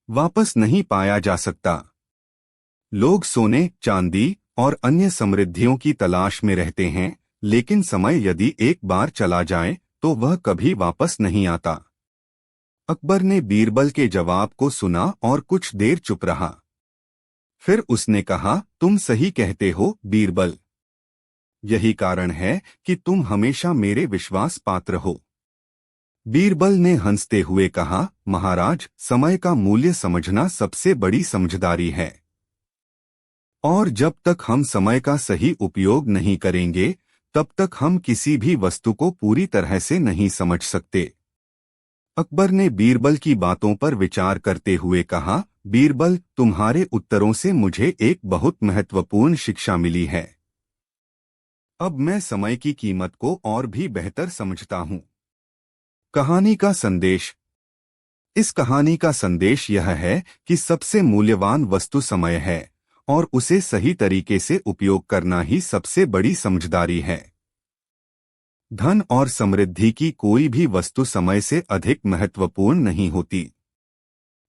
वापस नहीं पाया जा सकता। लोग सोने, चांदी और अन्य समृद्धियों की तलाश में रहते हैं, लेकिन समय यदि एक बार चला जाए तो वह कभी वापस नहीं आता। अकबर ने बीरबल के जवाब को सुना और कुछ देर चुप रहा। फिर उसने कहा, तुम सही कहते हो बीरबल। यही कारण है कि तुम हमेशा मेरे विश्वास पात्र हो। बीरबल ने हंसते हुए कहा, महाराज, समय का मूल्य समझना सबसे बड़ी समझदारी है। और जब तक हम समय का सही उपयोग नहीं करेंगे, तब तक हम किसी भी वस्तु को पूरी तरह से नहीं समझ सकते। अकबर ने बीरबल की बातों पर विचार करते हुए कहा, बीरबल, तुम्हारे उत्तरों से मुझे एक बहुत महत्वपूर्ण शिक्षा मिली है। अब मैं समय की कीमत को और भी बेहतर समझता हूँ। कहानी का संदेश। इस कहानी का संदेश यह है कि सबसे मूल्यवान वस्तु समय है और उसे सही तरीके से उपयोग करना ही सबसे बड़ी समझदारी है। धन और समृद्धि की कोई भी वस्तु समय से अधिक महत्वपूर्ण नहीं होती।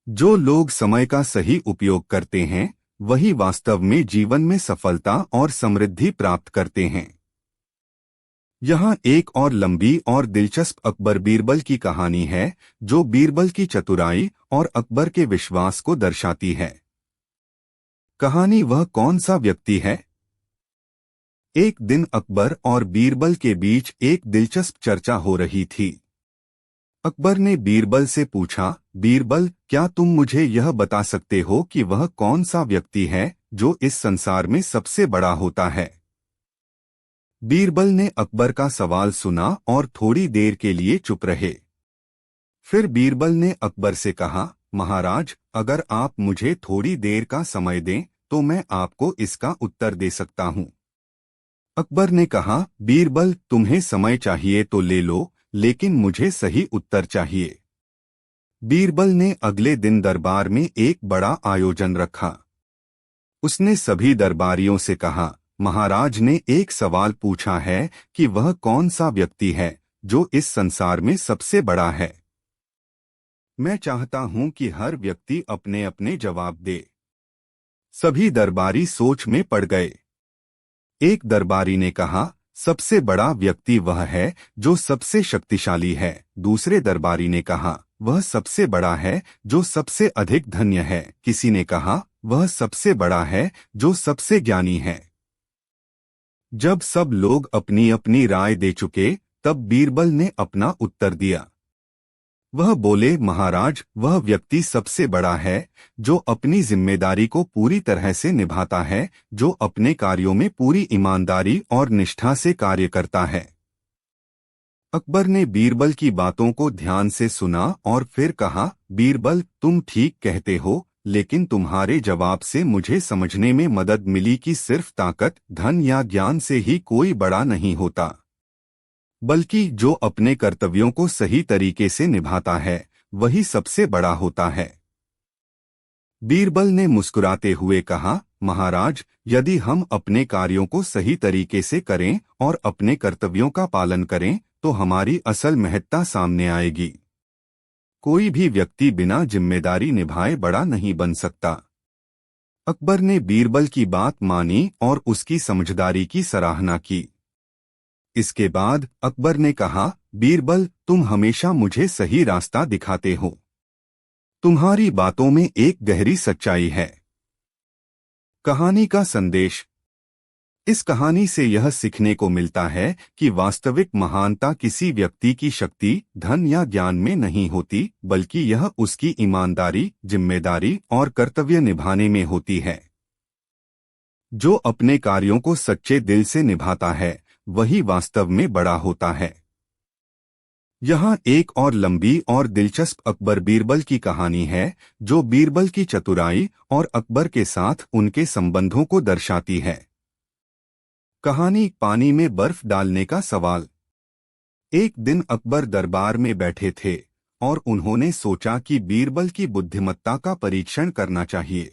जो लोग समय का सही उपयोग करते हैं, वही वास्तव में जीवन में सफलता और समृद्धि प्राप्त करते हैं। यहाँ एक और लंबी और दिलचस्प अकबर बीरबल की कहानी है, जो बीरबल की चतुराई और अकबर के विश्वास को दर्शाती है। कहानी वह कौन सा व्यक्ति है? एक दिन अकबर और बीरबल के बीच एक दिलचस्प चर्चा हो रही थी। अकबर ने बीरबल से पूछा, बीरबल, क्या तुम मुझे यह बता सकते हो कि वह कौन सा व्यक्ति है जो इस संसार में सबसे बड़ा होता है? बीरबल ने अकबर का सवाल सुना और थोड़ी देर के लिए चुप रहे। फिर बीरबल ने अकबर से कहा, महाराज, अगर आप मुझे थोड़ी देर का समय दें तो मैं आपको इसका उत्तर दे सकता हूँ। अकबर ने कहा, बीरबल, तुम्हें समय चाहिए तो ले लो, लेकिन मुझे सही उत्तर चाहिए। बीरबल ने अगले दिन दरबार में एक बड़ा आयोजन रखा। उसने सभी दरबारियों से कहा, महाराज ने एक सवाल पूछा है कि वह कौन सा व्यक्ति है जो इस संसार में सबसे बड़ा है। मैं चाहता हूं कि हर व्यक्ति अपने अपने जवाब दे। सभी दरबारी सोच में पड़ गए। एक दरबारी ने कहा, सबसे बड़ा व्यक्ति वह है जो सबसे शक्तिशाली है। दूसरे दरबारी ने कहा, वह सबसे बड़ा है जो सबसे अधिक धन्य है। किसी ने कहा, वह सबसे बड़ा है जो सबसे ज्ञानी है। जब सब लोग अपनी अपनी राय दे चुके, तब बीरबल ने अपना उत्तर दिया। वह बोले, महाराज, वह व्यक्ति सबसे बड़ा है जो अपनी जिम्मेदारी को पूरी तरह से निभाता है, जो अपने कार्यों में पूरी ईमानदारी और निष्ठा से कार्य करता है। अकबर ने बीरबल की बातों को ध्यान से सुना और फिर कहा, बीरबल, तुम ठीक कहते हो, लेकिन तुम्हारे जवाब से मुझे समझने में मदद मिली कि सिर्फ ताकत, धन या ज्ञान से ही कोई बड़ा नहीं होता, बल्कि जो अपने कर्तव्यों को सही तरीके से निभाता है, वही सबसे बड़ा होता है। बीरबल ने मुस्कुराते हुए कहा, महाराज, यदि हम अपने कार्यों को सही तरीके से करें और अपने कर्तव्यों का पालन करें, तो हमारी असल महत्ता सामने आएगी। कोई भी व्यक्ति बिना जिम्मेदारी निभाए बड़ा नहीं बन सकता। अकबर ने बीरबल की बात मानी और उसकी समझदारी की सराहना की। इसके बाद अकबर ने कहा, बीरबल, तुम हमेशा मुझे सही रास्ता दिखाते हो। तुम्हारी बातों में एक गहरी सच्चाई है। कहानी का संदेश। इस कहानी से यह सीखने को मिलता है कि वास्तविक महानता किसी व्यक्ति की शक्ति, धन या ज्ञान में नहीं होती, बल्कि यह उसकी ईमानदारी, जिम्मेदारी और कर्तव्य निभाने में होती है। जो अपने कार्यों को सच्चे दिल से निभाता है, वही वास्तव में बड़ा होता है। यहाँ एक और लंबी और दिलचस्प अकबर बीरबल की कहानी है, जो बीरबल की चतुराई और अकबर के साथ उनके संबंधों को दर्शाती है। कहानी, पानी में बर्फ डालने का सवाल। एक दिन अकबर दरबार में बैठे थे और उन्होंने सोचा कि बीरबल की बुद्धिमत्ता का परीक्षण करना चाहिए।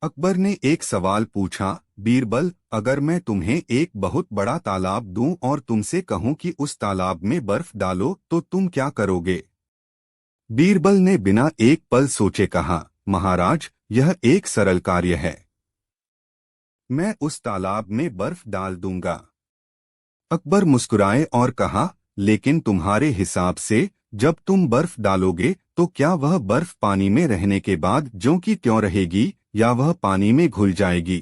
अकबर ने एक सवाल पूछा, बीरबल, अगर मैं तुम्हें एक बहुत बड़ा तालाब दूं और तुमसे कहूं कि उस तालाब में बर्फ डालो, तो तुम क्या करोगे? बीरबल ने बिना एक पल सोचे कहा, महाराज, यह एक सरल कार्य है। मैं उस तालाब में बर्फ डाल दूंगा। अकबर मुस्कुराए और कहा, लेकिन तुम्हारे हिसाब से जब तुम बर्फ डालोगे तो क्या वह बर्फ पानी में रहने के बाद ज्यों की त्यों रहेगी या वह पानी में घुल जाएगी?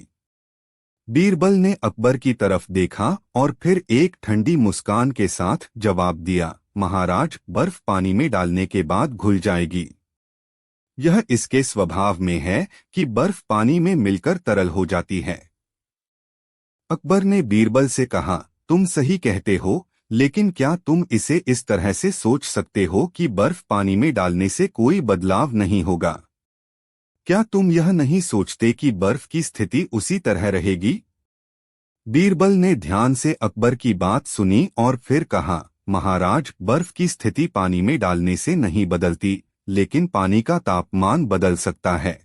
बीरबल ने अकबर की तरफ देखा और फिर एक ठंडी मुस्कान के साथ जवाब दिया, महाराज, बर्फ पानी में डालने के बाद घुल जाएगी। यह इसके स्वभाव में है कि बर्फ पानी में मिलकर तरल हो जाती है। अकबर ने बीरबल से कहा, तुम सही कहते हो, लेकिन क्या तुम इसे इस तरह से सोच सकते हो कि बर्फ पानी में डालने से कोई बदलाव नहीं होगा? क्या तुम यह नहीं सोचते कि बर्फ की स्थिति उसी तरह रहेगी? बीरबल ने ध्यान से अकबर की बात सुनी और फिर कहा, महाराज, बर्फ की स्थिति पानी में डालने से नहीं बदलती, लेकिन पानी का तापमान बदल सकता है।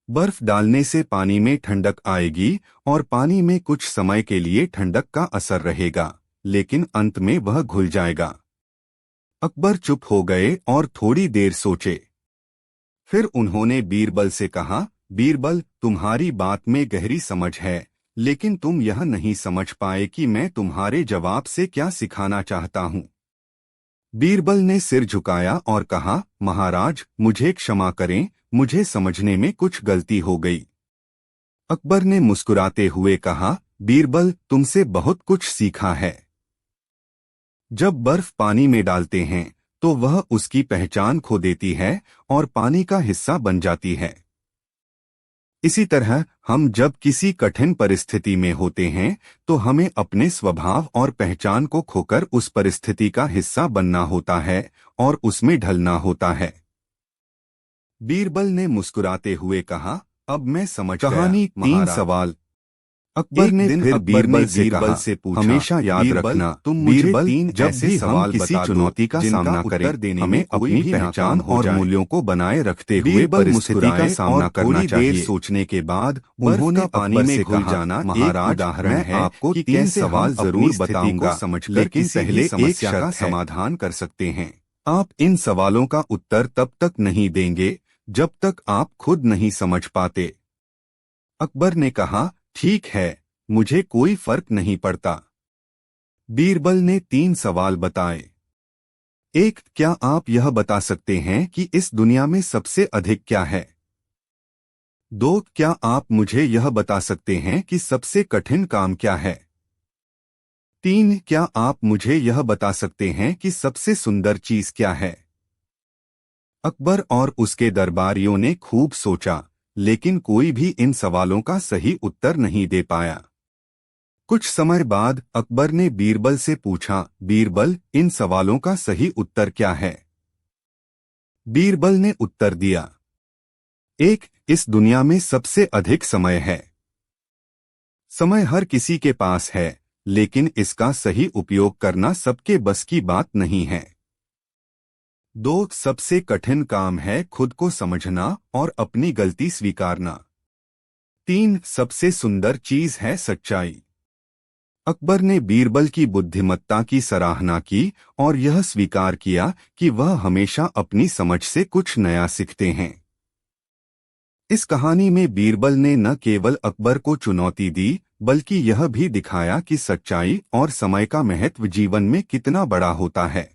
बर्फ डालने से पानी में ठंडक आएगी और पानी में कुछ समय के लिए ठंडक का असर रहेगा, लेकिन अंत में वह घुल जाएगा। अकबर चुप हो गए और थोड़ी देर सोचे। फिर उन्होंने बीरबल से कहा, बीरबल, तुम्हारी बात में गहरी समझ है, लेकिन तुम यह नहीं समझ पाए कि मैं तुम्हारे जवाब से क्या सिखाना चाहता हूँ। बीरबल ने सिर झुकाया और कहा, महाराज, मुझे क्षमा करें, मुझे समझने में कुछ गलती हो गई। अकबर ने मुस्कुराते हुए कहा, बीरबल, तुमसे बहुत कुछ सीखा है। जब बर्फ पानी में डालते हैं तो वह उसकी पहचान खो देती है और पानी का हिस्सा बन जाती है। इसी तरह हम जब किसी कठिन परिस्थिति में होते हैं तो हमें अपने स्वभाव और पहचान को खोकर उस परिस्थिति का हिस्सा बनना होता है और उसमें ढलना होता है। बीरबल ने मुस्कुराते हुए कहा, अब मैं समझ गया। कहानी 3 सवाल। अकबर ने फिर बीरबल से पूछा, हमेशा याद रखना, तुम मुझे 3 जब भी सवाल किसी चुनौती का सामना करें, हमें अपनी पहचान और मूल्यों को बनाए रखते हुए परिस्थिति का सामना करना चाहिए। देर सोचने के बाद उन्होंने पानी में घुल जाना महाराज उदाहरण है आपको 3 सवाल जरूर बताऊंगा, लेकिन पहले एक का समाधान कर सकते हैं। आप इन सवालों का उत्तर तब तक नहीं देंगे जब तक आप खुद नहीं समझ पाते। अकबर ने कहा, ठीक है, मुझे कोई फर्क नहीं पड़ता। बीरबल ने 3 सवाल बताए। 1. क्या आप यह बता सकते हैं कि इस दुनिया में सबसे अधिक क्या है? 2. क्या आप मुझे यह बता सकते हैं कि सबसे कठिन काम क्या है? 3. क्या आप मुझे यह बता सकते हैं कि सबसे सुंदर चीज क्या है? अकबर और उसके दरबारियों ने खूब सोचा, लेकिन कोई भी इन सवालों का सही उत्तर नहीं दे पाया। कुछ समय बाद अकबर ने बीरबल से पूछा, बीरबल, इन सवालों का सही उत्तर क्या है? बीरबल ने उत्तर दिया, 1. इस दुनिया में सबसे अधिक समय है। समय हर किसी के पास है, लेकिन इसका सही उपयोग करना सबके बस की बात नहीं है। 2. सबसे कठिन काम है खुद को समझना और अपनी गलती स्वीकारना। 3. सबसे सुंदर चीज है सच्चाई। अकबर ने बीरबल की बुद्धिमत्ता की सराहना की और यह स्वीकार किया कि वह हमेशा अपनी समझ से कुछ नया सीखते हैं। इस कहानी में बीरबल ने न केवल अकबर को चुनौती दी, बल्कि यह भी दिखाया कि सच्चाई और समय का महत्व जीवन में कितना बड़ा होता है।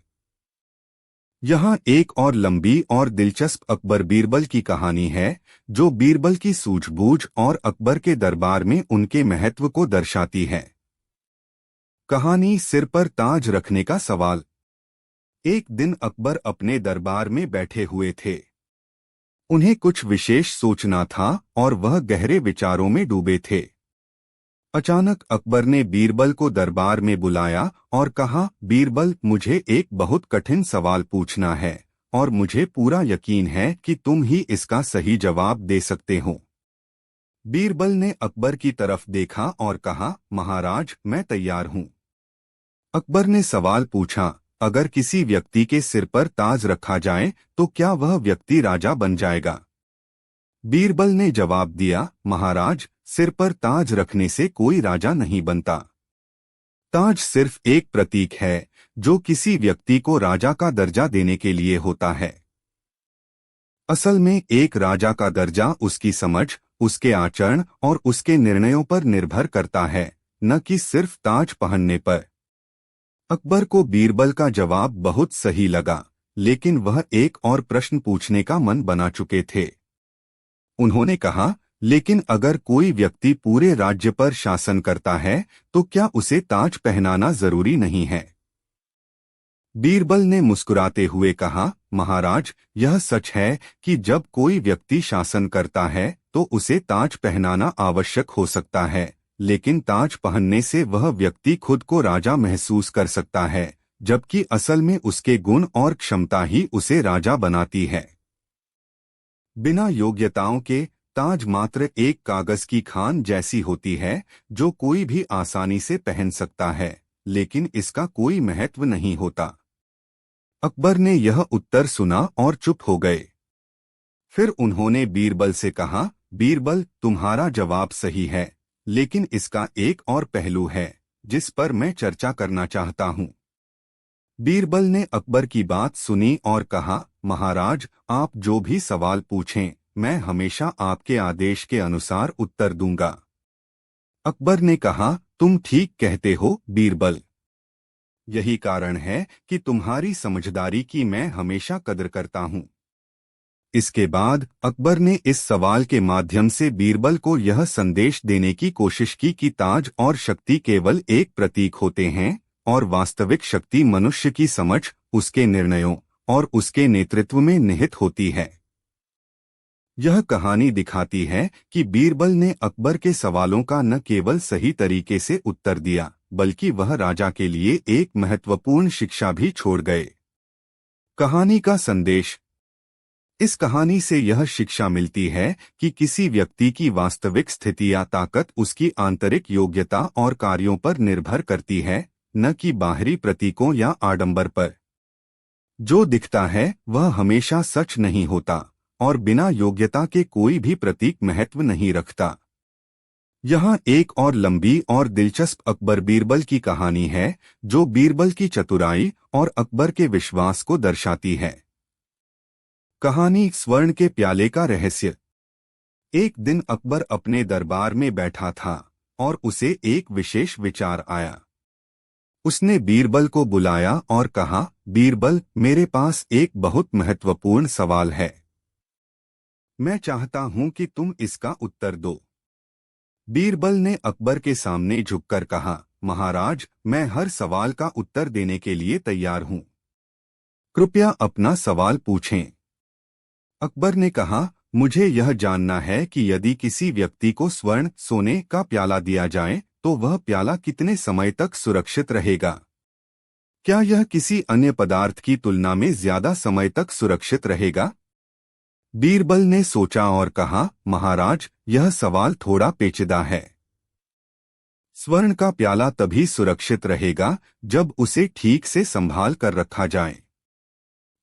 यहाँ एक और लंबी और दिलचस्प अकबर बीरबल की कहानी है, जो बीरबल की सूझबूझ और अकबर के दरबार में उनके महत्व को दर्शाती है। कहानी सिर पर ताज रखने का सवाल। एक दिन अकबर अपने दरबार में बैठे हुए थे। उन्हें कुछ विशेष सोचना था और वह गहरे विचारों में डूबे थे। अचानक अकबर ने बीरबल को दरबार में बुलाया और कहा, बीरबल, मुझे एक बहुत कठिन सवाल पूछना है और मुझे पूरा यकीन है कि तुम ही इसका सही जवाब दे सकते हो। बीरबल ने अकबर की तरफ देखा और कहा, महाराज, मैं तैयार हूँ। अकबर ने सवाल पूछा, अगर किसी व्यक्ति के सिर पर ताज रखा जाए तो क्या वह व्यक्ति राजा बन जाएगा? बीरबल ने जवाब दिया, महाराज, सिर पर ताज रखने से कोई राजा नहीं बनता। ताज सिर्फ एक प्रतीक है जो किसी व्यक्ति को राजा का दर्जा देने के लिए होता है। असल में एक राजा का दर्जा उसकी समझ, उसके आचरण और उसके निर्णयों पर निर्भर करता है, न कि सिर्फ ताज पहनने पर। अकबर को बीरबल का जवाब बहुत सही लगा, लेकिन वह एक और प्रश्न पूछने का मन बना चुके थे। उन्होंने कहा, लेकिन अगर कोई व्यक्ति पूरे राज्य पर शासन करता है तो क्या उसे ताज पहनाना जरूरी नहीं है? बीरबल ने मुस्कुराते हुए कहा, महाराज, यह सच है कि जब कोई व्यक्ति शासन करता है तो उसे ताज पहनाना आवश्यक हो सकता है, लेकिन ताज पहनने से वह व्यक्ति खुद को राजा महसूस कर सकता है, जबकि असल में उसके गुण और क्षमता ही उसे राजा बनाती है। बिना योग्यताओं के ताज मात्र एक कागज की खान जैसी होती है जो कोई भी आसानी से पहन सकता है, लेकिन इसका कोई महत्व नहीं होता। अकबर ने यह उत्तर सुना और चुप हो गए। फिर उन्होंने बीरबल से कहा, बीरबल, तुम्हारा जवाब सही है, लेकिन इसका एक और पहलू है जिस पर मैं चर्चा करना चाहता हूँ। बीरबल ने अकबर की बात सुनी और कहा, महाराज, आप जो भी सवाल पूछें, मैं हमेशा आपके आदेश के अनुसार उत्तर दूंगा। अकबर ने कहा, तुम ठीक कहते हो बीरबल। यही कारण है कि तुम्हारी समझदारी की मैं हमेशा कदर करता हूँ। इसके बाद अकबर ने इस सवाल के माध्यम से बीरबल को यह संदेश देने की कोशिश की कि ताज और शक्ति केवल एक प्रतीक होते हैं और वास्तविक शक्ति मनुष्य की समझ, उसके निर्णयों और उसके नेतृत्व में निहित होती है। यह कहानी दिखाती है कि बीरबल ने अकबर के सवालों का न केवल सही तरीके से उत्तर दिया, बल्कि वह राजा के लिए एक महत्वपूर्ण शिक्षा भी छोड़ गए। कहानी का संदेश। इस कहानी से यह शिक्षा मिलती है कि किसी व्यक्ति की वास्तविक स्थिति या ताकत उसकी आंतरिक योग्यता और कार्यों पर निर्भर करती है, न कि बाहरी प्रतीकों या आडंबर पर। जो दिखता है वह हमेशा सच नहीं होता और बिना योग्यता के कोई भी प्रतीक महत्व नहीं रखता। यहाँ एक और लंबी और दिलचस्प अकबर बीरबल की कहानी है, जो बीरबल की चतुराई और अकबर के विश्वास को दर्शाती है। कहानी स्वर्ण के प्याले का रहस्य। एक दिन अकबर अपने दरबार में बैठा था और उसे एक विशेष विचार आया। उसने बीरबल को बुलाया और कहा, बीरबल, मेरे पास एक बहुत महत्वपूर्ण सवाल है। मैं चाहता हूं कि तुम इसका उत्तर दो। बीरबल ने अकबर के सामने झुककर कहा, महाराज, मैं हर सवाल का उत्तर देने के लिए तैयार हूं। कृपया अपना सवाल पूछें। अकबर ने कहा, मुझे यह जानना है कि यदि किसी व्यक्ति को स्वर्ण, सोने का प्याला दिया जाए तो वह प्याला कितने समय तक सुरक्षित रहेगा? क्या यह किसी अन्य पदार्थ की तुलना में ज्यादा समय तक सुरक्षित रहेगा? बीरबल ने सोचा और कहा, महाराज, यह सवाल थोड़ा पेचीदा है। स्वर्ण का प्याला तभी सुरक्षित रहेगा जब उसे ठीक से संभाल कर रखा जाए।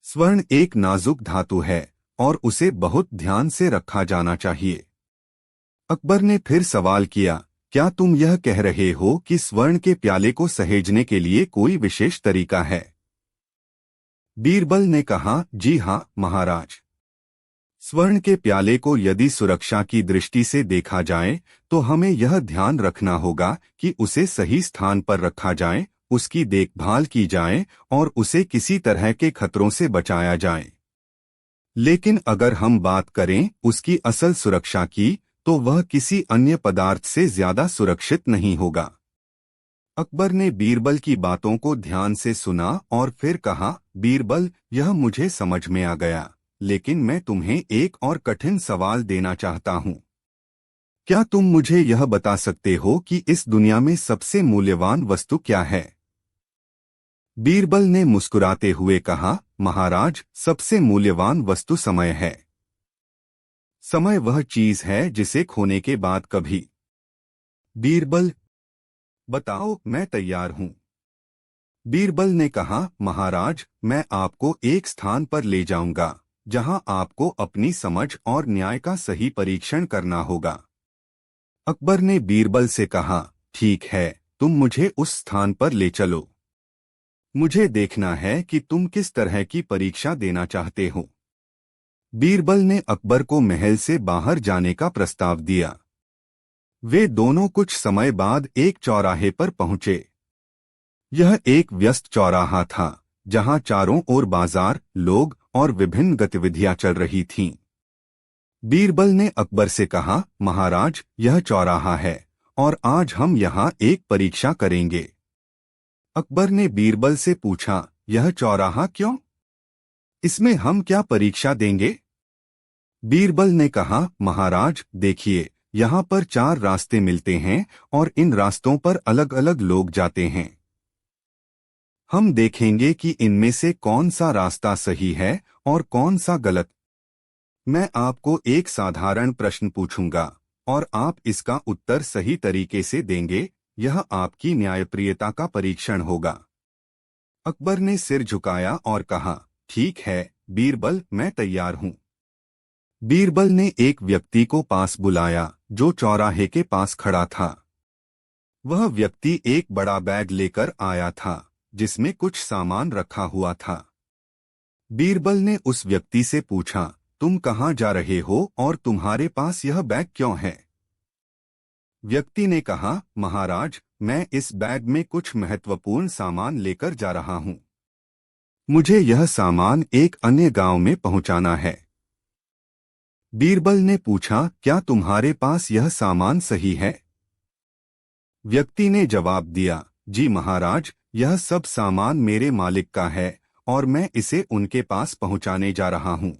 स्वर्ण एक नाजुक धातु है और उसे बहुत ध्यान से रखा जाना चाहिए। अकबर ने फिर सवाल किया, क्या तुम यह कह रहे हो कि स्वर्ण के प्याले को सहेजने के लिए कोई विशेष तरीका है? बीरबल ने कहा, जी हाँ महाराज। स्वर्ण के प्याले को यदि सुरक्षा की दृष्टि से देखा जाए तो हमें यह ध्यान रखना होगा कि उसे सही स्थान पर रखा जाए, उसकी देखभाल की जाए और उसे किसी तरह के खतरों से बचाया जाए। लेकिन अगर हम बात करें उसकी असल सुरक्षा की, तो वह किसी अन्य पदार्थ से ज्यादा सुरक्षित नहीं होगा। अकबर ने बीरबल की बातों को ध्यान से सुना और फिर कहा, बीरबल, यह मुझे समझ में आ गया, लेकिन मैं तुम्हें एक और कठिन सवाल देना चाहता हूँ। क्या तुम मुझे यह बता सकते हो कि इस दुनिया में सबसे मूल्यवान वस्तु क्या है? बीरबल ने मुस्कुराते हुए कहा, महाराज, सबसे मूल्यवान वस्तु समय है। समय वह चीज है जिसे खोने के बाद कभी। बीरबल, बताओ, मैं तैयार हूं। बीरबल ने कहा, महाराज, मैं आपको एक स्थान पर ले जाऊंगा जहां आपको अपनी समझ और न्याय का सही परीक्षण करना होगा। अकबर ने बीरबल से कहा, ठीक है, तुम मुझे उस स्थान पर ले चलो। मुझे देखना है कि तुम किस तरह की परीक्षा देना चाहते हो। बीरबल ने अकबर को महल से बाहर जाने का प्रस्ताव दिया। वे दोनों कुछ समय बाद एक चौराहे पर पहुंचे। यह एक व्यस्त चौराहा था, जहां चारों ओर बाजार, लोग और विभिन्न गतिविधियां चल रही थीं। बीरबल ने अकबर से कहा, महाराज, यह चौराहा है और आज हम यहाँ एक परीक्षा करेंगे। अकबर ने बीरबल से पूछा, यह चौराहा क्यों? इसमें हम क्या परीक्षा देंगे? बीरबल ने कहा, महाराज देखिए, यहाँ पर 4 रास्ते मिलते हैं और इन रास्तों पर अलग अलग लोग जाते हैं। हम देखेंगे कि इनमें से कौन सा रास्ता सही है और कौन सा गलत। मैं आपको एक साधारण प्रश्न पूछूंगा और आप इसका उत्तर सही तरीके से देंगे। यह आपकी न्यायप्रियता का परीक्षण होगा। अकबर ने सिर झुकाया और कहा, ठीक है बीरबल, मैं तैयार हूं। बीरबल ने एक व्यक्ति को पास बुलाया जो चौराहे के पास खड़ा था। वह व्यक्ति एक बड़ा बैग लेकर आया था जिसमें कुछ सामान रखा हुआ था। बीरबल ने उस व्यक्ति से पूछा, तुम कहाँ जा रहे हो और तुम्हारे पास यह बैग क्यों है? व्यक्ति ने कहा, महाराज, मैं इस बैग में कुछ महत्वपूर्ण सामान लेकर जा रहा हूँ। मुझे यह सामान एक अन्य गांव में पहुंचाना है। बीरबल ने पूछा, क्या तुम्हारे पास यह सामान सही है? व्यक्ति ने जवाब दिया, जी महाराज, यह सब सामान मेरे मालिक का है और मैं इसे उनके पास पहुंचाने जा रहा हूं।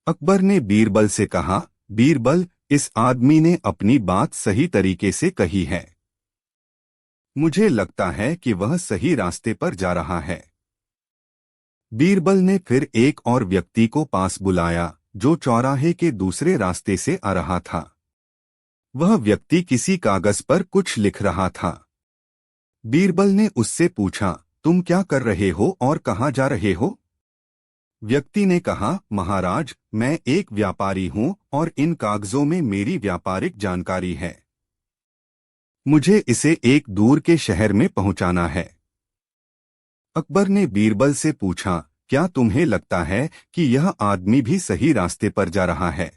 अकबर ने बीरबल से कहा, बीरबल, इस आदमी ने अपनी बात सही तरीके से कही है। मुझे लगता है कि वह सही रास्ते पर जा रहा है। बीरबल ने फिर एक और व्यक्ति को पास बुलाया जो चौराहे के दूसरे रास्ते से आ रहा था। वह व्यक्ति किसी कागज पर कुछ लिख रहा था। बीरबल ने उससे पूछा, तुम क्या कर रहे हो और कहाँ जा रहे हो? व्यक्ति ने कहा, महाराज, मैं एक व्यापारी हूँ और इन कागजों में मेरी व्यापारिक जानकारी है। मुझे इसे एक दूर के शहर में पहुंचाना है। अकबर ने बीरबल से पूछा, क्या तुम्हें लगता है कि यह आदमी भी सही रास्ते पर जा रहा है?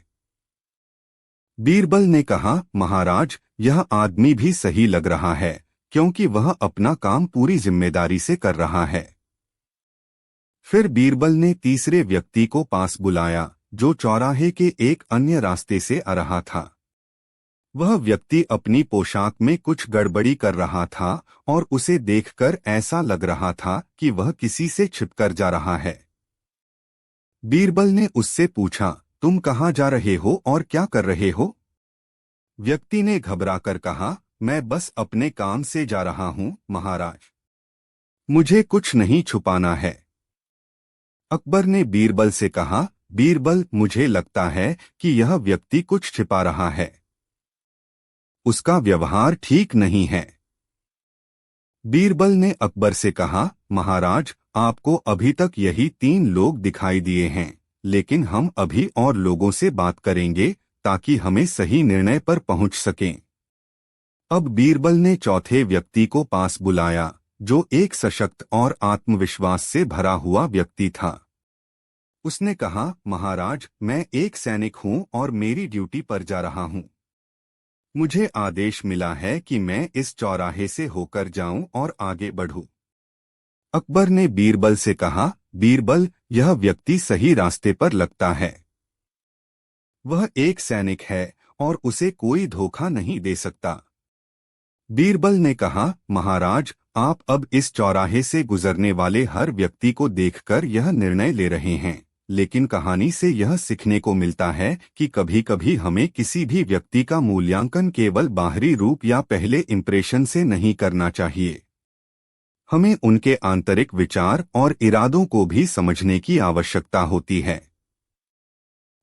बीरबल ने कहा, महाराज, यह आदमी भी सही लग रहा है क्योंकि वह अपना काम पूरी जिम्मेदारी से कर रहा है। फिर बीरबल ने तीसरे व्यक्ति को पास बुलाया जो चौराहे के एक अन्य रास्ते से आ रहा था। वह व्यक्ति अपनी पोशाक में कुछ गड़बड़ी कर रहा था और उसे देखकर ऐसा लग रहा था कि वह किसी से छिपकर जा रहा है। बीरबल ने उससे पूछा, तुम कहाँ जा रहे हो और क्या कर रहे हो? व्यक्ति ने घबराकर कहा, मैं बस अपने काम से जा रहा हूं महाराज। मुझे कुछ नहीं छुपाना है। अकबर ने बीरबल से कहा, बीरबल, मुझे लगता है कि यह व्यक्ति कुछ छिपा रहा है। उसका व्यवहार ठीक नहीं है। बीरबल ने अकबर से कहा, महाराज, आपको अभी तक यही 3 लोग दिखाई दिए हैं, लेकिन हम अभी और लोगों से बात करेंगे ताकि हमें सही निर्णय पर पहुंच सकें। अब बीरबल ने चौथे व्यक्ति को पास बुलाया जो एक सशक्त और आत्मविश्वास से भरा हुआ व्यक्ति था। उसने कहा, महाराज, मैं एक सैनिक हूं और मेरी ड्यूटी पर जा रहा हूं। मुझे आदेश मिला है कि मैं इस चौराहे से होकर जाऊं और आगे बढ़ूं। अकबर ने बीरबल से कहा, बीरबल, यह व्यक्ति सही रास्ते पर लगता है। वह एक सैनिक है और उसे कोई धोखा नहीं दे सकता। बीरबल ने कहा, महाराज, आप अब इस चौराहे से गुजरने वाले हर व्यक्ति को देखकर यह निर्णय ले रहे हैं, लेकिन कहानी से यह सीखने को मिलता है कि कभी-कभी हमें किसी भी व्यक्ति का मूल्यांकन केवल बाहरी रूप या पहले इंप्रेशन से नहीं करना चाहिए। हमें उनके आंतरिक विचार और इरादों को भी समझने की आवश्यकता होती है।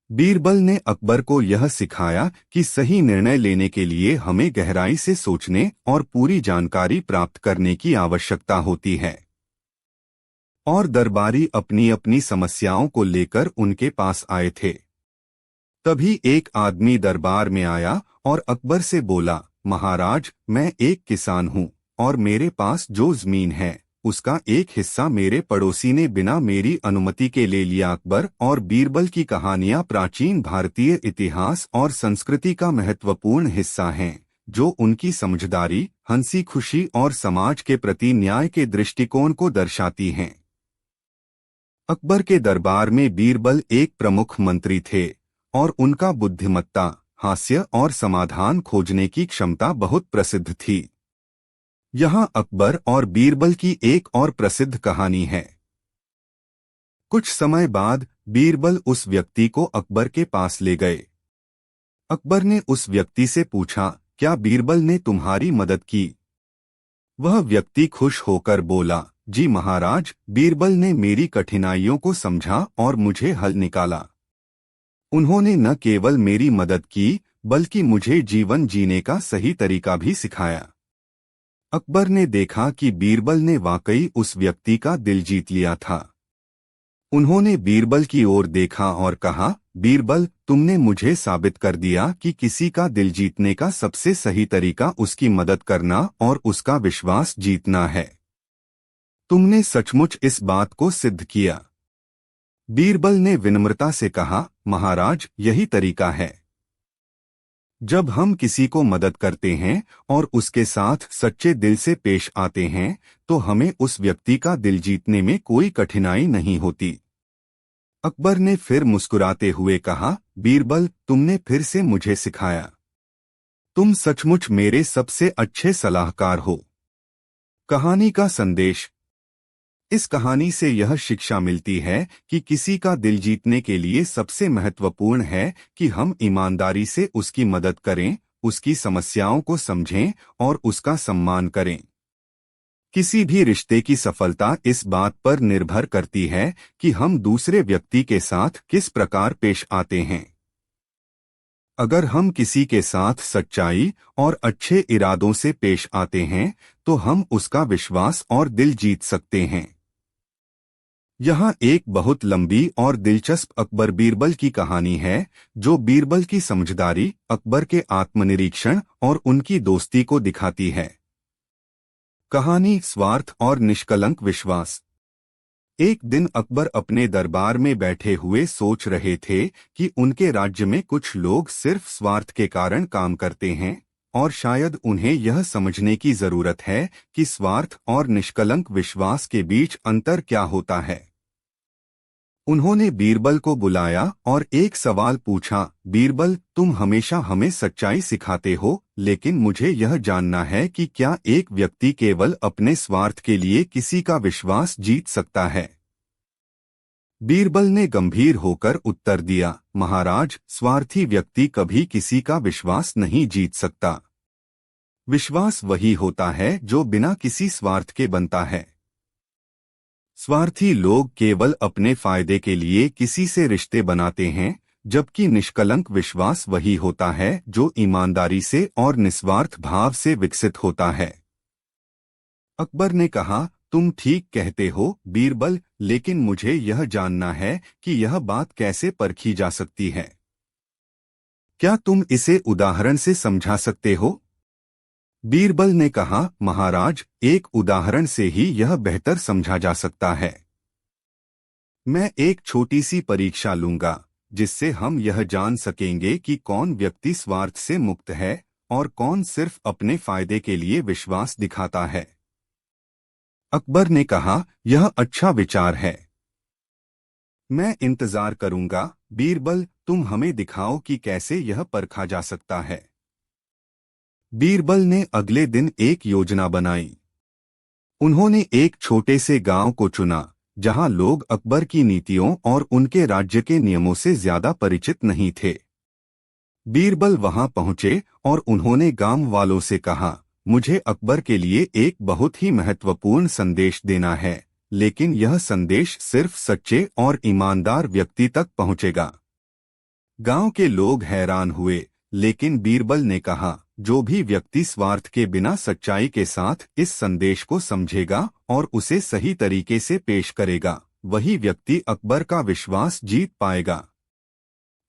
बीरबल ने अकबर को यह सिखाया कि सही निर्णय लेने के लिए हमें गहराई से सोचने और पूरी जानकारी प्राप्त करने की आवश्यकता होती है। और दरबारी अपनी अपनी समस्याओं को लेकर उनके पास आए थे। तभी एक आदमी दरबार में आया और अकबर से बोला, महाराज, मैं एक किसान हूँ और मेरे पास जो जमीन है उसका एक हिस्सा मेरे पड़ोसी ने बिना मेरी अनुमति के ले लिया। अकबर और बीरबल की कहानियां प्राचीन भारतीय इतिहास और संस्कृति का महत्वपूर्ण हिस्सा हैं, जो उनकी समझदारी, हंसी खुशी और समाज के प्रति न्याय के दृष्टिकोण को दर्शाती हैं। अकबर के दरबार में बीरबल एक प्रमुख मंत्री थे और उनका बुद्धिमत्ता, हास्य और समाधान खोजने की क्षमता बहुत प्रसिद्ध थी। यहाँ अकबर और बीरबल की एक और प्रसिद्ध कहानी है। कुछ समय बाद बीरबल उस व्यक्ति को अकबर के पास ले गए। अकबर ने उस व्यक्ति से पूछा, क्या बीरबल ने तुम्हारी मदद की? वह व्यक्ति खुश होकर बोला, जी महाराज, बीरबल ने मेरी कठिनाइयों को समझा और मुझे हल निकाला। उन्होंने न केवल मेरी मदद की, बल्कि मुझे जीवन जीने का सही तरीका भी सिखाया। अकबर ने देखा कि बीरबल ने वाकई उस व्यक्ति का दिल जीत लिया था। उन्होंने बीरबल की ओर देखा और कहा, बीरबल, तुमने मुझे साबित कर दिया कि किसी का दिल जीतने का सबसे सही तरीका उसकी मदद करना और उसका विश्वास जीतना है। तुमने सचमुच इस बात को सिद्ध किया। बीरबल ने विनम्रता से कहा, महाराज, यही तरीका है। जब हम किसी को मदद करते हैं और उसके साथ सच्चे दिल से पेश आते हैं, तो हमें उस व्यक्ति का दिल जीतने में कोई कठिनाई नहीं होती। अकबर ने फिर मुस्कुराते हुए कहा, बीरबल, तुमने फिर से मुझे सिखाया। तुम सचमुच मेरे सबसे अच्छे सलाहकार हो। कहानी का संदेश। इस कहानी से यह शिक्षा मिलती है कि किसी का दिल जीतने के लिए सबसे महत्वपूर्ण है कि हम ईमानदारी से उसकी मदद करें, उसकी समस्याओं को समझें और उसका सम्मान करें। किसी भी रिश्ते की सफलता इस बात पर निर्भर करती है कि हम दूसरे व्यक्ति के साथ किस प्रकार पेश आते हैं। अगर हम किसी के साथ सच्चाई और अच्छे इरादों से पेश आते हैं, तो हम उसका विश्वास और दिल जीत सकते हैं। यहाँ एक बहुत लंबी और दिलचस्प अकबर बीरबल की कहानी है, जो बीरबल की समझदारी, अकबर के आत्मनिरीक्षण और उनकी दोस्ती को दिखाती है। कहानी स्वार्थ और निष्कलंक विश्वास। एक दिन अकबर अपने दरबार में बैठे हुए सोच रहे थे कि उनके राज्य में कुछ लोग सिर्फ स्वार्थ के कारण काम करते हैं और शायद उन्हें यह समझने की जरूरत है कि स्वार्थ और निष्कलंक विश्वास के बीच अंतर क्या होता है। उन्होंने बीरबल को बुलाया और एक सवाल पूछा, बीरबल, तुम हमेशा हमें सच्चाई सिखाते हो, लेकिन मुझे यह जानना है कि क्या एक व्यक्ति केवल अपने स्वार्थ के लिए किसी का विश्वास जीत सकता है? बीरबल ने गंभीर होकर उत्तर दिया, महाराज, स्वार्थी व्यक्ति कभी किसी का विश्वास नहीं जीत सकता। विश्वास वही होता है जो बिना किसी स्वार्थ के बनता है। स्वार्थी लोग केवल अपने फायदे के लिए किसी से रिश्ते बनाते हैं, जबकि निष्कलंक विश्वास वही होता है जो ईमानदारी से और निस्वार्थ भाव से विकसित होता है। अकबर ने कहा, तुम ठीक कहते हो बीरबल, लेकिन मुझे यह जानना है कि यह बात कैसे परखी जा सकती है। क्या तुम इसे उदाहरण से समझा सकते हो? बीरबल ने कहा, महाराज, एक उदाहरण से ही यह बेहतर समझा जा सकता है। मैं एक छोटी सी परीक्षा लूंगा, जिससे हम यह जान सकेंगे कि कौन व्यक्ति स्वार्थ से मुक्त है और कौन सिर्फ अपने फायदे के लिए विश्वास दिखाता है। अकबर ने कहा, यह अच्छा विचार है। मैं इंतजार करूंगा। बीरबल, तुम हमें दिखाओ कि कैसे यह परखा जा सकता है। बीरबल ने अगले दिन एक योजना बनाई। उन्होंने एक छोटे से गांव को चुना, जहां लोग अकबर की नीतियों और उनके राज्य के नियमों से ज्यादा परिचित नहीं थे। बीरबल वहां पहुंचे और उन्होंने गांव वालों से कहा, मुझे अकबर के लिए एक बहुत ही महत्वपूर्ण संदेश देना है, लेकिन यह संदेश सिर्फ सच्चे और ईमानदार व्यक्ति तक पहुंचेगा। गांव के लोग हैरान हुए, लेकिन बीरबल ने कहा, जो भी व्यक्ति स्वार्थ के बिना सच्चाई के साथ इस संदेश को समझेगा और उसे सही तरीके से पेश करेगा, वही व्यक्ति अकबर का विश्वास जीत पाएगा।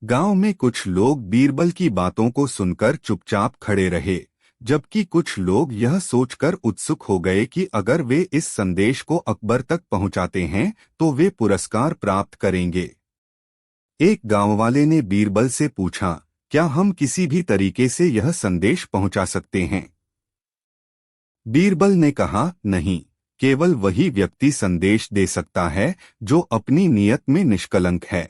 गांव में कुछ लोग बीरबल की बातों को सुनकर चुपचाप खड़े रहे, जबकि कुछ लोग यह सोचकर उत्सुक हो गए कि अगर वे इस संदेश को अकबर तक पहुंचाते हैं तो वे पुरस्कार प्राप्त करेंगे। एक गांववाले ने बीरबल से पूछा, क्या हम किसी भी तरीके से यह संदेश पहुंचा सकते हैं? बीरबल ने कहा, नहीं, केवल वही व्यक्ति संदेश दे सकता है जो अपनी नियत में निष्कलंक है।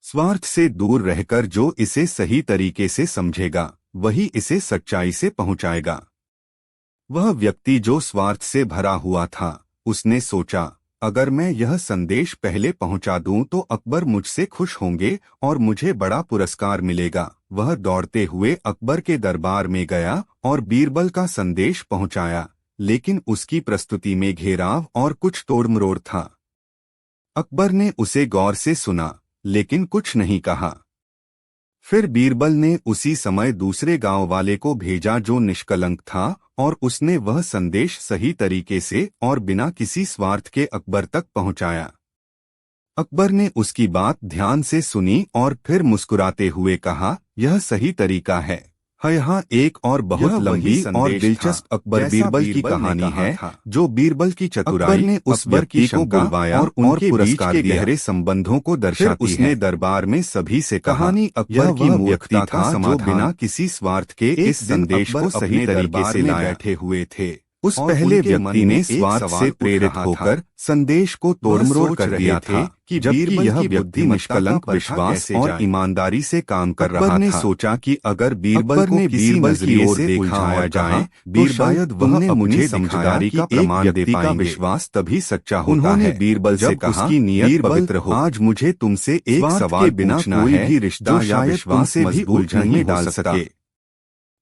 स्वार्थ से दूर रहकर जो इसे सही तरीके से समझेगा वही इसे सच्चाई से पहुंचाएगा। वह व्यक्ति जो स्वार्थ से भरा हुआ था, उसने सोचा, अगर मैं यह संदेश पहले पहुंचा दूं तो अकबर मुझसे खुश होंगे और मुझे बड़ा पुरस्कार मिलेगा। वह दौड़ते हुए अकबर के दरबार में गया और बीरबल का संदेश पहुंचाया, लेकिन उसकी प्रस्तुति में घेराव और कुछ तोड़मरोड़ था। अकबर ने उसे गौर से सुना, लेकिन कुछ नहीं कहा। फिर बीरबल ने उसी समय दूसरे गांव वाले को भेजा जो निष्कलंक था, और उसने वह संदेश सही तरीके से और बिना किसी स्वार्थ के अकबर तक पहुंचाया। अकबर ने उसकी बात ध्यान से सुनी और फिर मुस्कुराते हुए कहा, यह सही तरीका है। यहाँ एक और बहुत लंबी और दिलचस्प अकबर बीरबल की कहानी है, जो बीरबल की चतुराई ने उस व्यक्ति को बुलवाया और उनके बीच के गहरे संबंधों को दर्शाती है। उसने दरबार में सभी से कहानी अकबर की मूर्खता था जो बिना किसी स्वार्थ के इस संदेश को सही तरीके से लाए बैठे हुए थे। उस पहले व्यक्ति ने स्वार्थ से प्रेरित होकर संदेश को तोड़मरोड़ कर दिया था, जबकि यह व्यक्ति निष्कलंक विश्वास और ईमानदारी से काम कर रहा था। ने सोचा कि अगर बीरबल को किसी नजरिए से उलझाया जाए तो शायद वह मुझे समझदारी का प्रमाण दे पाएंगे। विश्वास तभी सच्चा होता है। उन्होंने बीरबल से कहा, उसकी नियत पवित्र हो, आज मुझे तुमसे एक सवाल बिना कोई भी रिश्ता या विश्वास से भी उलझन में डाल सके।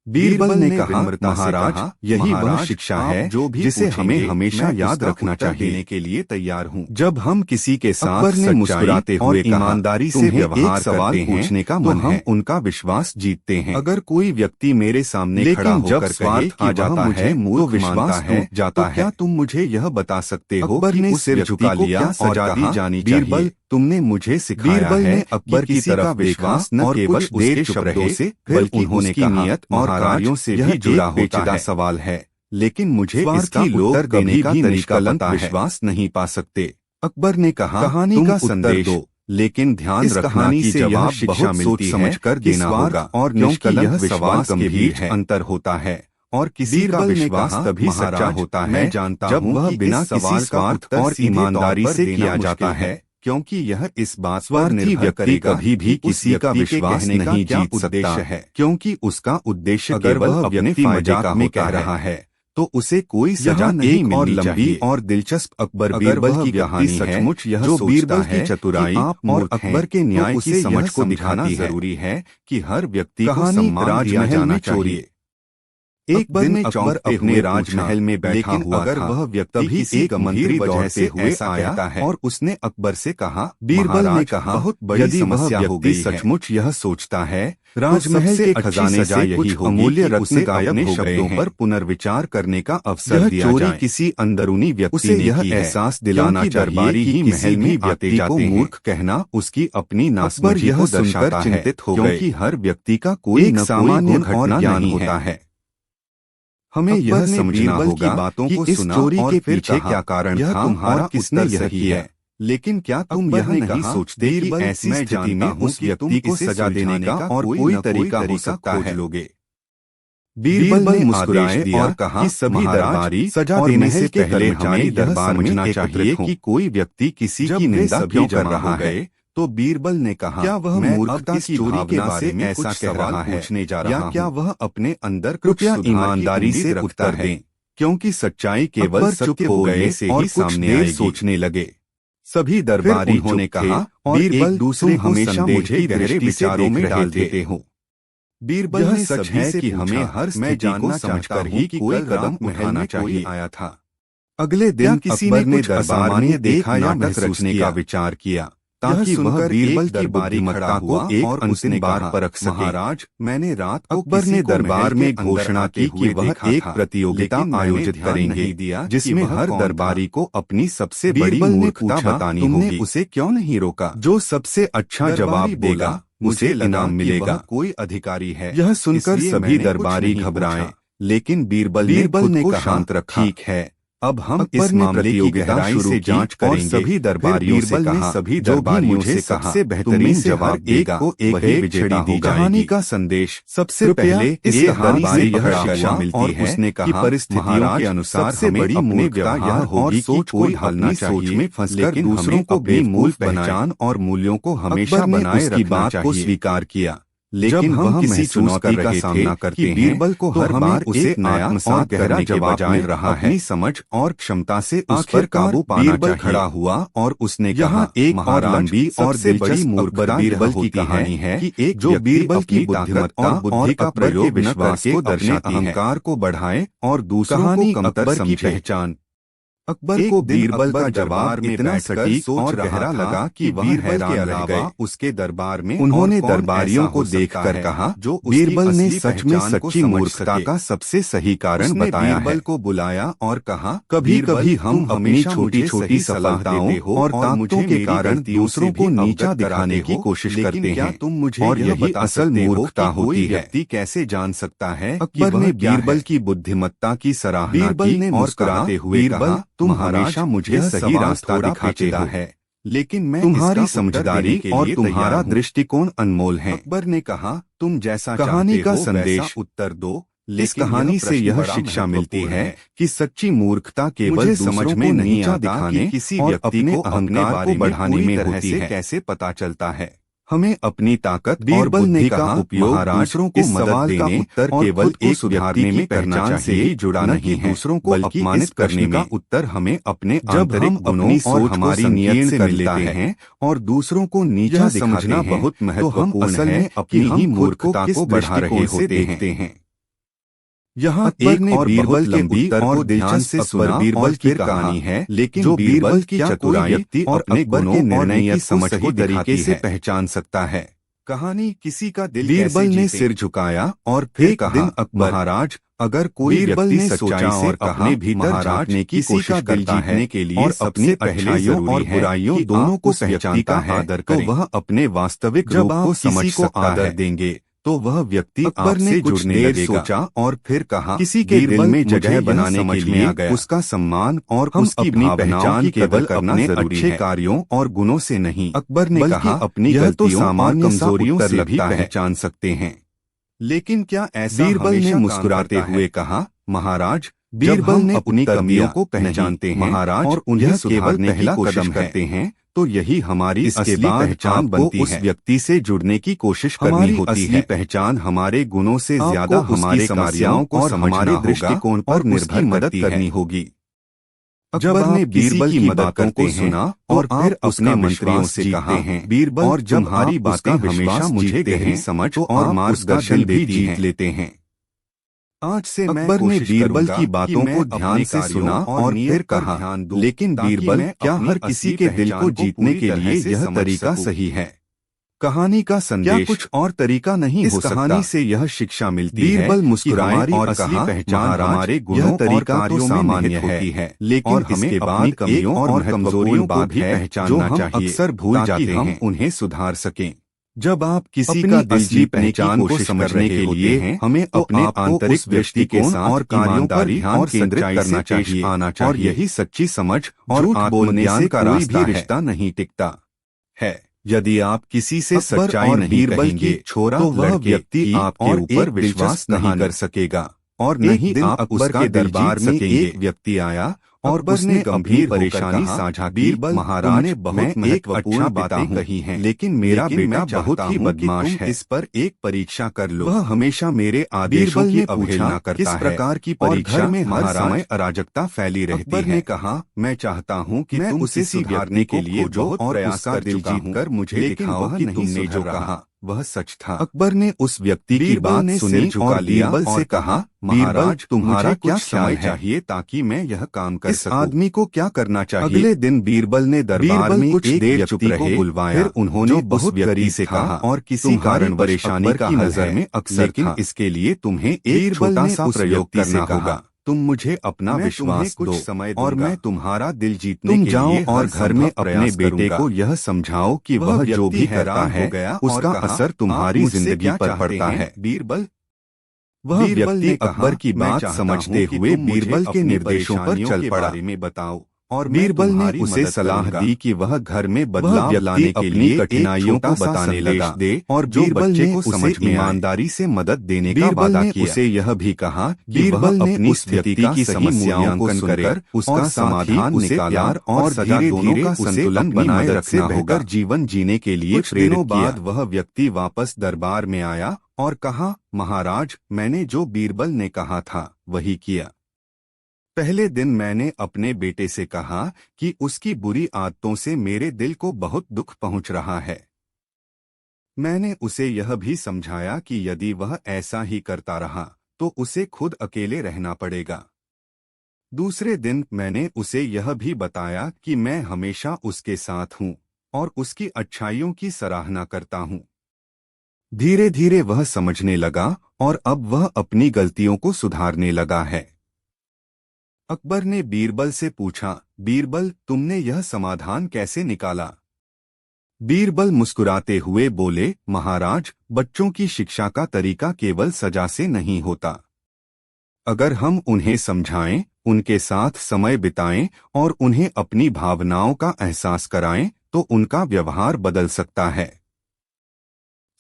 बीरबल ने कहा, महाराज, यही वह शिक्षा है जिसे हमें हमेशा याद रखना चाहिए। के लिए तैयार हूँ। जब हम किसी के साथ मुस्कुराते हुए ईमानदारी से व्यवहार सवाल पूछने का मन है, हम उनका विश्वास जीतते हैं। अगर कोई व्यक्ति मेरे सामने खड़ा होकर स्वार्थ आ जाता है तो विश्वास टूट जाता है। क्या तुम मुझे यह बता सकते हो? अकबर ने सिर झुका लिया और कहा, बीरबल, तुमने मुझे सिखाया है अकबर की तरफ विश्वास न केवल उसके शब्दों से बल्कि उसकी नियत और कार्यों से भी जुड़ा होता है। सवाल है, लेकिन मुझे इसका उत्तर देने का तरीका पता है। विश्वास नहीं पा सकते। अकबर ने कहा, कहानी का संदेश दो, लेकिन ध्यान रखना कि जवाब बहुत सोच समझ कर देना होगा, और निष्कलंक विश्वास के बीच अंतर होता है और किसी का विश्वास तभी सच्चा होता है जब वह बिना किसी स्वार्थ और ईमानदारी से किया जाता है, क्योंकि यह इस बात पर निर्भर करेगा कभी भी किसी का विश्वास नहीं जीत सकता है, क्योंकि उसका उद्देश्य अगर वह अपने मजाक में कह रहा है तो उसे कोई सजा नहीं मिलनी चाहिए। और दिलचस्प अकबर बीरबल की कहानी सचमुच यह जो बीरबल की चतुराई और अकबर के न्याय की समझ को दिखाना जरूरी है कि हर व्यक्ति को सम्मान दिया जाना चाहिए। एक दिन अकबर अपने राजमहल में बैठा हुआ था, वह व्यक्ति किसी एक मंत्री वजह से ऐसा आया है और उसने अकबर से कहा, बीरबल ने कहा, बहुत बड़ी समस्या हो गई है। सचमुच यह सोचता है राजमहल के खजाने से यही अमूल्य रत्न गायब हो गए हैं, पर पुनर्विचार करने का अवसर दिया जाए। चोरी किसी अंदरूनी व्यक्ति ने यह एहसास दिलाना दरबारी ही महल में व्यक्ति को मूर्ख कहना उसकी अपनी नासमझी को दर्शाता है, क्योंकि हर व्यक्ति का कोई सामान्य घटना नहीं होता है। हमें यह समझना होगा बातों को इस चोरी के पीछे क्या कारण था और किसने यह किया। लेकिन क्या तुम यह नहीं सोचते कि ऐसी स्थिति में उस व्यक्ति को सजा देने का और कोई तरीका हो सकता है? लोगे बीरबल ने मुस्कुराए और कहा कि सभी दरबारी सजा देने से पहले हमें यह समझना चाहिए कि कोई व्यक्ति किसी की निंदा क्यों कर रहा है। तो बीरबल ने कहा, क्या वह मूर्खता की चोरी के बारे में ऐसा कह रहा है पूछने जा रहा या क्या वह अपने अंदर कृपया ईमानदारी से उत्तर दें, क्योंकि सच्चाई केवल सत्य हो गए से ही सामने आएगी। सोचने लगे सभी दरबारी ने कहा, बीरबल दूसरे को हमेशा मुझे गहरे विचारों में डाल देते हो। बीरबल ने सच है कि हमें हर स्थिति को समझकर ही कोई कदम उठाना चाहिए आया था। अगले दिन किसी ने दरबार में देखा या नाटक रचने का विचार किया, ताकि वह बीरबल की बुद्धिमत्ता को एक अंतिम बार परख सके। महाराज, मैंने रात को अकबर ने दरबार में घोषणा की कि वह एक प्रतियोगिता आयोजित करेंगे जिसमें हर दरबारी को अपनी सबसे बड़ी मूर्खता बतानी होगी। तुमने उसे क्यों नहीं रोका? जो सबसे अच्छा जवाब देगा उसे इनाम मिलेगा। कोई अधिकारी है। यह सुनकर सभी दरबारी घबराए, लेकिन बीरबल ने कहा, शांत रखा। ठीक है, अब हम इस मामले की गहराई से जांच करेंगे। सभी दरबारियों से कहा, सभी दरबारियों से सबसे बेहतरीन जवाब देगा को एक विजेता दी। कहानी का संदेश। सबसे पहले इस कहानी से यह शिक्षा मिलती है उसने कहा कि परिस्थितियों के अनुसार हमें अपनी व्यवहार और सोच को ढालना चाहिए। सोच में फंसकर दूसरों को भी मूल पहचान और मूल्यों को हमेशा बनाए रखना चाहिए। को स्वीकार किया, लेकिन हम किसी चुनौती का सामना करते हैं बीरबल को हर बार उसे नया और गहरा जवाब मिल रहा है। अपनी समझ और क्षमता से उस पर काबू पाना चाहिए। खड़ा हुआ और उसने कहा, एक और लंबी और दिलचस्प मूर्खता बीरबल की कहानी है कि एक जो बीरबल की बुद्धिमत्ता और बुद्धि का प्रयोग विश्वास को दर्शाती है, अहंकार को बढ़ाए और दूसरों को कमतर समझे। पहचान। अकबर को बीरबल का जवाब इतना सटीक और गहरा लगा कि बीरबल के अलावा उसके दरबार में उन्होंने दरबारियों को देखकर कहा, जो बीरबल ने सच में सच्ची मूर्खता का सबसे सही कारण बताया है। बीरबल को बुलाया और कहा, कभी कभी हम अपनी छोटी छोटी सफलताओं और ताकतों के कारण दूसरों को नीचा दिखाने की कोशिश करते हैं, तुम मुझे और यही असल मूर्खता होती है। व्यक्ति कैसे जान सकता है? अकबर ने बीरबल की बुद्धिमत्ता की सराहना की और मुस्कुराते हुए कहा, तुम हमेशा मुझे सही रास्ता दिखाते है, लेकिन मैं तुम्हारी समझदारी और तुम्हारा दृष्टिकोण अनमोल है। अकबर ने कहा, तुम जैसा कहानी का संदेश उत्तर दो। इस कहानी से यह शिक्षा मिलती है कि सच्ची मूर्खता केवल समझ में नहीं दिखाने किसी व्यक्ति को अहंकार को बढ़ाने में होती है। कैसे पता चलता है? हमें अपनी ताकत बीरबल ने कहा उपयोग दूसरों को मदद देने उत्तर केवल एक सुधारने में पहचान से ही जुड़ा नहीं है, दूसरों को अपमानित करने का उत्तर हमें अपने आंतरिक गुणों और हमारी नीयत से मिलता है और दूसरों को नीचा समझना बहुत महत्वपूर्ण है। अपनी ही मूर्खता को बढ़ा रहे होते हैं। यहाँ अकबर ने बीरबल के उत्तर और ध्यान से सुना। बीरबल की कहानी है, लेकिन जो बीरबल की चतुराई और अपने गुणों और निर्णय की समझ को तरीके से पहचान सकता है। कहानी किसी का दिल। बीरबल ने सिर झुकाया और फिर कहा, महाराज, अगर कोई व्यक्ति सच्चाई से अपने भीतर झांकने की कोशिश करता है के लिए और अपनी अच्छाइयों और बुराइयों दोनों को पहचानता है, तो वह अपने वास्तविक रूप को समझ सकता है। देंगे तो वह व्यक्ति आपसे जुड़ने लगेगा। सोचा और फिर कहा, किसी के दिल में जगह बनाने के लिए उसका सम्मान और उसकी भावनाओं की कदर करना जरूरी है, अच्छे कार्यों और गुणों से नहीं। अकबर ने कहा, अपनी गलतियों और कमजोरियों से भी पहचान सकते हैं, लेकिन क्या ऐसा? बीरबल ने मुस्कुराते हुए कहा, महाराज, बीरबल ने अपनी कमियों को पहचानते हैं महाराज और उन्हें सुधारने की कोशिश करते हैं, तो यही हमारी असली पहचान बनती है। उस व्यक्ति से जुड़ने की कोशिश करनी होती है। पहचान हमारे गुणों से ज्यादा हमारे कार्यों को हमारे दृष्टिकोण पर निर्भर मदद करनी होगी। अकबर ने बीरबल की बातों को सुना और फिर अपने मंत्रियों से कहा, बीरबल, और जब हमारी बातें हमेशा मुझे गहरी समझ और मार्गदर्शन भी जीत लेते हैं। आज से अकबर ने बीरबल की बातों को ध्यान से सुना और फिर कहा, लेकिन बीरबल, क्या हर किसी के दिल को जीतने के लिए यह तरीका सही है? कहानी का संदेश। क्या कुछ और तरीका नहीं हो सकता? कहानी से यह शिक्षा मिलती है। बीरबल मुस्कुराए और कहा, पहचान हमारे गुणों और कार्यों में सामान्य होती है, लेकिन हमें अपनी कमियों और कमजोरियों को भी पहचानना चाहिए। अक्सर भूल जाते हैं, उन्हें सुधार सकें। जब आप किसी का असली पहचान को समझने के लिए हमें अपने आंतरिक दृष्टिकोण और ईमानदारी और केंद्रित करना चाहिए और यही सच्ची समझ और झूठ बोलने से कोई भी रिश्ता नहीं टिकता है। यदि आप किसी से सच्चाई नहीं कहेंगे तो वह व्यक्ति आपके ऊपर विश्वास नहीं कर सकेगा और नहीं आप अकबर के दरबार में एक व्यक्ति आया और उसने गंभीर परेशानी साझा की। बीरबल, महाराज ने बहुत एक अच्छा बातें कही हैं, लेकिन मेरा बेटा बहुत ही बदमाश है, इस पर एक परीक्षा कर लो। वह हमेशा मेरे आदेशों की अवहेलना करता है। किस प्रकार की परीक्षा? में हर समय अराजकता फैली रहती है। अकबर ने कहा, मैं चाहता हूँ कि तुम उसे सुधारने के लिए जो और प्रयास कर दिल जीत कर मुझे दिखाओ कि तुमने जो कहा वह सच था। अकबर ने उस व्यक्ति की बात सुनी और बीरबल से कहा, महाराज तुम्हारा क्या समय चाहिए ताकि मैं यह काम कर सकूं? इस आदमी को क्या करना चाहिए? अगले दिन बीरबल ने दरबार में कुछ देर चुप रहे, बुलवाया। फिर उन्होंने बहुत गरीब से कहा और किसी कारण परेशानी का नजर में अक्सर, लेकिन इसके लिए तुम्हें एक छोटा सा प्रयोग करना होगा। तुम मुझे अपना विश्वास दो समय और मैं तुम्हारा दिल जीतने के लिए और घर में अपने बेटे को यह समझाओ कि वह जो भी करता है उसका असर तुम्हारी जिंदगी पर पड़ता है। बीरबल वह व्यक्ति अकबर की बात समझते हुए बीरबल के निर्देशों पर चल पड़ा। में बताओ और बीरबल ने उसे सलाह दी कि वह घर में बदलाव लाने के लिए कठिनाइयों को बताने लगा दे और बीरबल ने उसे ईमानदारी से मदद देने का वादा किया। उसे यह भी कहा कि वह अपनी स्थिति की समस्याओं को सुनकर उसका समाधान निकाला और सजा दोनों का संतुलन बनाए रखना होगा। जीवन जीने के लिए प्रेरित बाद वह व्यक्ति वापस दरबार में आया और कहा, महाराज मैंने जो बीरबल ने कहा था वही किया। पहले दिन मैंने अपने बेटे से कहा कि उसकी बुरी आदतों से मेरे दिल को बहुत दुख पहुंच रहा है। मैंने उसे यह भी समझाया कि यदि वह ऐसा ही करता रहा तो उसे खुद अकेले रहना पड़ेगा। दूसरे दिन मैंने उसे यह भी बताया कि मैं हमेशा उसके साथ हूं और उसकी अच्छाइयों की सराहना करता हूं। धीरे धीरे वह समझने लगा और अब वह अपनी गलतियों को सुधारने लगा है। अकबर ने बीरबल से पूछा, बीरबल तुमने यह समाधान कैसे निकाला? बीरबल मुस्कुराते हुए बोले, महाराज बच्चों की शिक्षा का तरीका केवल सजा से नहीं होता। अगर हम उन्हें समझाएं, उनके साथ समय बिताएं और उन्हें अपनी भावनाओं का एहसास कराएं तो उनका व्यवहार बदल सकता है।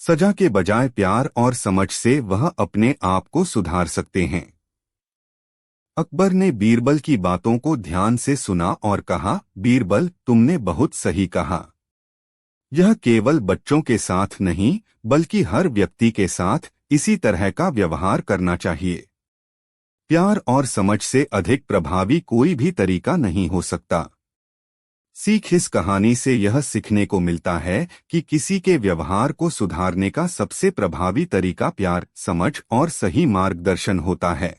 सजा के बजाय प्यार और समझ से वह अपने आप को सुधार सकते हैं। अकबर ने बीरबल की बातों को ध्यान से सुना और कहा, बीरबल तुमने बहुत सही कहा। यह केवल बच्चों के साथ नहीं बल्कि हर व्यक्ति के साथ इसी तरह का व्यवहार करना चाहिए। प्यार और समझ से अधिक प्रभावी कोई भी तरीका नहीं हो सकता। सीख इस कहानी से यह सीखने को मिलता है कि किसी के व्यवहार को सुधारने का सबसे प्रभावी तरीका प्यार, समझ और सही मार्गदर्शन होता है।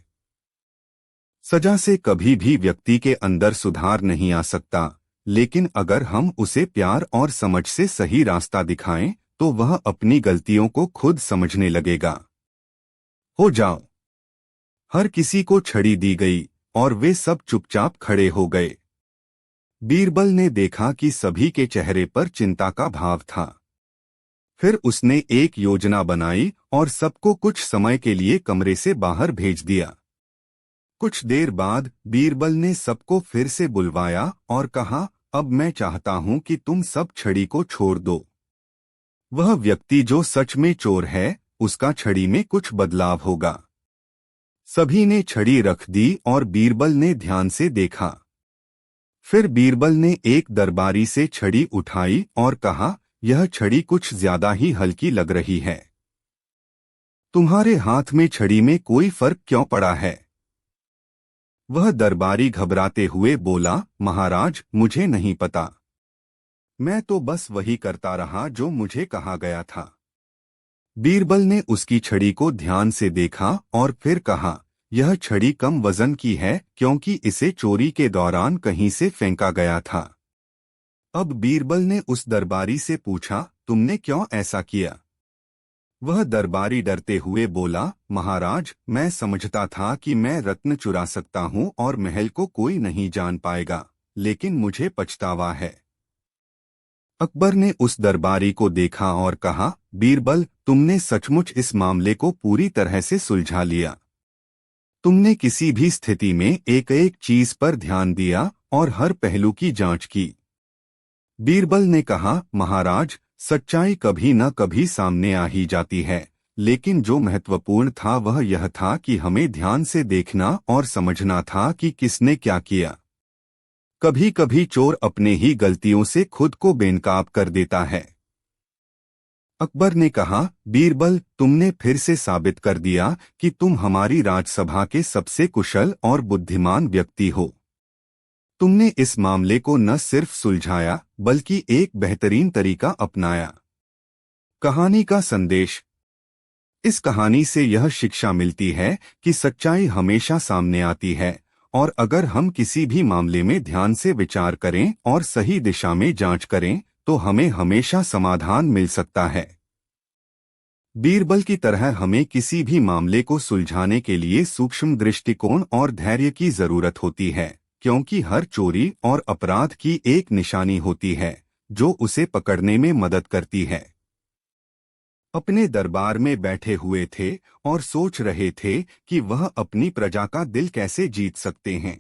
सजा से कभी भी व्यक्ति के अंदर सुधार नहीं आ सकता, लेकिन अगर हम उसे प्यार और समझ से सही रास्ता दिखाएं तो वह अपनी गलतियों को खुद समझने लगेगा। हो जाओ। हर किसी को छड़ी दी गई और वे सब चुपचाप खड़े हो गए। बीरबल ने देखा कि सभी के चेहरे पर चिंता का भाव था। फिर उसने एक योजना बनाई और सबको कुछ समय के लिए कमरे से बाहर भेज दिया। कुछ देर बाद बीरबल ने सबको फिर से बुलवाया और कहा, अब मैं चाहता हूं कि तुम सब छड़ी को छोड़ दो। वह व्यक्ति जो सच में चोर है उसका छड़ी में कुछ बदलाव होगा। सभी ने छड़ी रख दी और बीरबल ने ध्यान से देखा। फिर बीरबल ने एक दरबारी से छड़ी उठाई और कहा, यह छड़ी कुछ ज्यादा ही हल्की लग रही है। तुम्हारे हाथ में छड़ी में कोई फर्क क्यों पड़ा है? वह दरबारी घबराते हुए बोला, महाराज मुझे नहीं पता। मैं तो बस वही करता रहा जो मुझे कहा गया था। बीरबल ने उसकी छड़ी को ध्यान से देखा और फिर कहा, यह छड़ी कम वजन की है क्योंकि इसे चोरी के दौरान कहीं से फेंका गया था। अब बीरबल ने उस दरबारी से पूछा, तुमने क्यों ऐसा किया? वह दरबारी डरते हुए बोला, महाराज मैं समझता था कि मैं रत्न चुरा सकता हूं और महल को कोई नहीं जान पाएगा, लेकिन मुझे पछतावा है। अकबर ने उस दरबारी को देखा और कहा, बीरबल तुमने सचमुच इस मामले को पूरी तरह से सुलझा लिया। तुमने किसी भी स्थिति में एक एक चीज पर ध्यान दिया और हर पहलू की जांच की। बीरबल ने कहा, महाराज सच्चाई कभी न कभी सामने आ ही जाती है, लेकिन जो महत्वपूर्ण था वह यह था कि हमें ध्यान से देखना और समझना था कि किसने क्या किया। कभी कभी चोर अपने ही गलतियों से खुद को बेनकाब कर देता है। अकबर ने कहा, बीरबल तुमने फिर से साबित कर दिया कि तुम हमारी राजसभा के सबसे कुशल और बुद्धिमान व्यक्ति हो। तुमने इस मामले को न सिर्फ सुलझाया बल्कि एक बेहतरीन तरीका अपनाया। कहानी का संदेश। इस कहानी से यह शिक्षा मिलती है कि सच्चाई हमेशा सामने आती है और अगर हम किसी भी मामले में ध्यान से विचार करें और सही दिशा में जांच करें तो हमें हमेशा समाधान मिल सकता है। बीरबल की तरह हमें किसी भी मामले को सुलझाने के लिए सूक्ष्म दृष्टिकोण और धैर्य की जरूरत होती है, क्योंकि हर चोरी और अपराध की एक निशानी होती है जो उसे पकड़ने में मदद करती है। अपने दरबार में बैठे हुए थे और सोच रहे थे कि वह अपनी प्रजा का दिल कैसे जीत सकते हैं।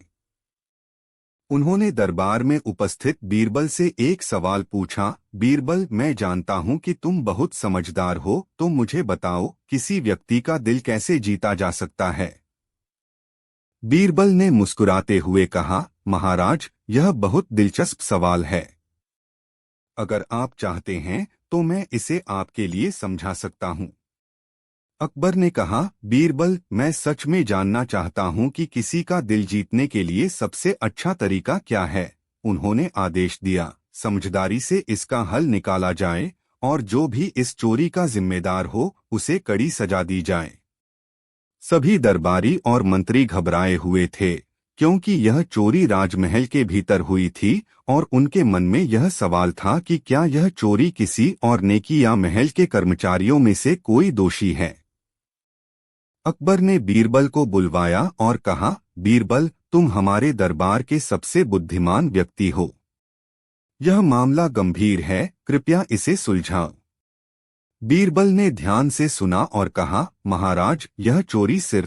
उन्होंने दरबार में उपस्थित बीरबल से एक सवाल पूछा, बीरबल, मैं जानता हूं कि तुम बहुत समझदार हो, तो मुझे बताओ, किसी व्यक्ति का दिल कैसे जीता जा सकता है? बीरबल ने मुस्कुराते हुए कहा, महाराज, यह बहुत दिलचस्प सवाल है। अगर आप चाहते हैं तो मैं इसे आपके लिए समझा सकता हूं। अकबर ने कहा, बीरबल, मैं सच में जानना चाहता हूं कि किसी का दिल जीतने के लिए सबसे अच्छा तरीका क्या है। उन्होंने आदेश दिया, समझदारी से इसका हल निकाला जाए और जो भी इस चोरी का जिम्मेदार हो उसे कड़ी सजा दी जाए। सभी दरबारी और मंत्री घबराए हुए थे, क्योंकि यह चोरी राजमहल के भीतर हुई थी और उनके मन में यह सवाल था कि क्या यह चोरी किसी और ने की या महल के कर्मचारियों में से कोई दोषी है। अकबर ने बीरबल को बुलवाया और कहा, बीरबल, तुम हमारे दरबार के सबसे बुद्धिमान व्यक्ति हो। यह मामला गंभीर है, कृपया इसे सुलझाओ। बीरबल ने ध्यान से सुना और कहा, महाराज, यह चोरी सिर्फ